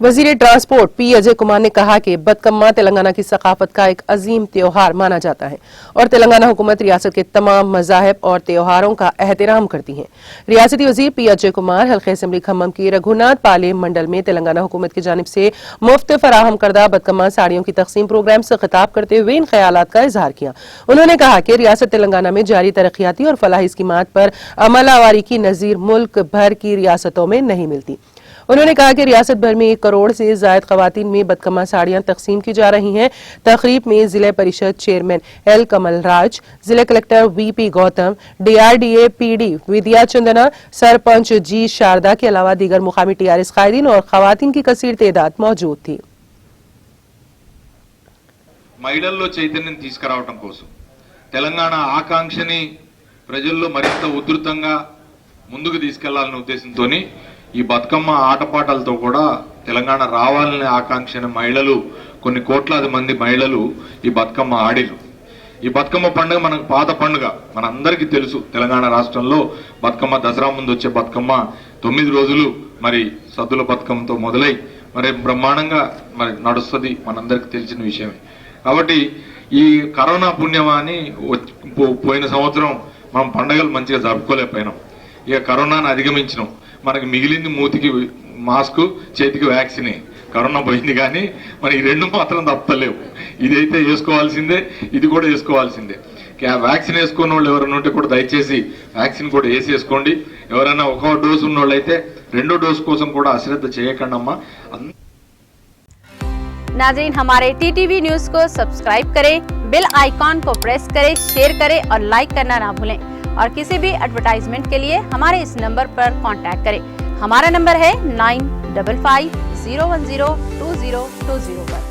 वजीर transport P Ajay Kumar ने कहा कि बतकम्मा तेलंगाना की सकाफत का एक अजीम त्योहार माना जाता है और तेलंगाना हुकूमत रियासत के तमाम मज़ाहिब और त्योहारों का एहतराम करती है। रियासती वजीर पी अजय कुमार हल्के असम्बली खम्मम की रघुनाथ पाले मंडल में तेलंगाना हुकूमत की जानिब से मुफ्त फराहम करदा बतकम्मा साड़ियों की तकसीम प्रोग्राम से खिताब करते हुए इन ख्यालात का इजहार किया। उन्होंने कहा कि रियासत तेलंगाना में जारी तरक्याती और फलाही स्कीमात पर अमल आवारी की नज़ीर मुल्क भर की रियासतों में नहीं मिलती। उन्होंने कहा कि रियासत भर में 1 करोड़ से जायद खवातीन में बतकम्मा साड़ियां तकसीम की जा रही हैं। तकरीब में जिला परिषद चेयरमैन एल कमल राज, जिला collector VP Gautam, DRDA PD विद्या चंदना, सरपंच जी शारदा के अलावा दीगर मुकामी TRS कायदीन और खवातीन की कसीर तादाद मौजूद थी। మహిళల్లో చైతన్యం తీసుకురావడం కోసం తెలంగాణ ఆకాంక్షని ప్రజల్లో మరింత ఉధృతంగా ముందుకు తీసుకెళ్లాలనే ఉద్దేశంతోని ఈ బతుకమ్మ ఆటపాటలతో కూడా తెలంగాణ రావాలనే ఆకాంక్షని మహిళలు కొన్ని కోట్లాది మంది మహిళలు ఈ బతుకమ్మ ఆడిరు। ఈ బతుకమ్మ పండుగ మనకు పాత పండుగ, మనందరికీ తెలుసు। తెలంగాణ రాష్ట్రంలో బతుకమ్మ దసరా ముందు వచ్చే బతుకమ్మ 9 రోజులు మరి సద్దుల బతుకమ్మతో మొదలై మరి బ్రహ్మాండంగా మరి నడుస్తుంది, మనందరికీ తెలిసిన విషయమే। కాబట్టి ఈ కరోనా పుణ్యమాని పోయిన సంవత్సరం మనం పండుగలు మంచిగా జరుపుకోలేకపోయినాం। ఇక కరోనాను అధిగమించినాం, మనకి మిగిలింది మూతికి మాస్క్, చేతికి వ్యాక్సినే। కరోనా పోయింది కానీ మరి ఈ రెండు మాత్రం తప్పలేవు, ఇదైతే వేసుకోవాల్సిందే, ఇది కూడా వేసుకోవాల్సిందే। వ్యాక్సిన్ వేసుకున్న వాళ్ళు ఎవరైనా ఉంటే కూడా దయచేసి వ్యాక్సిన్ కూడా వేసేసుకోండి। ఎవరైనా 1 డోసు ఉన్న వాళ్ళు అయితే 2వ డోసు కోసం కూడా అశ్రద్ధ చేయకండి అమ్మా। नाज़रीन, हमारे TTV न्यूज़ को सब्सक्राइब करें, बेल आइकॉन को प्रेस करें, शेयर करें और लाइक करना ना भूलें। और किसी भी एडवर्टाइजमेंट के लिए हमारे इस नंबर पर कांटेक्ट करें। हमारा नंबर है 9550102020 पर।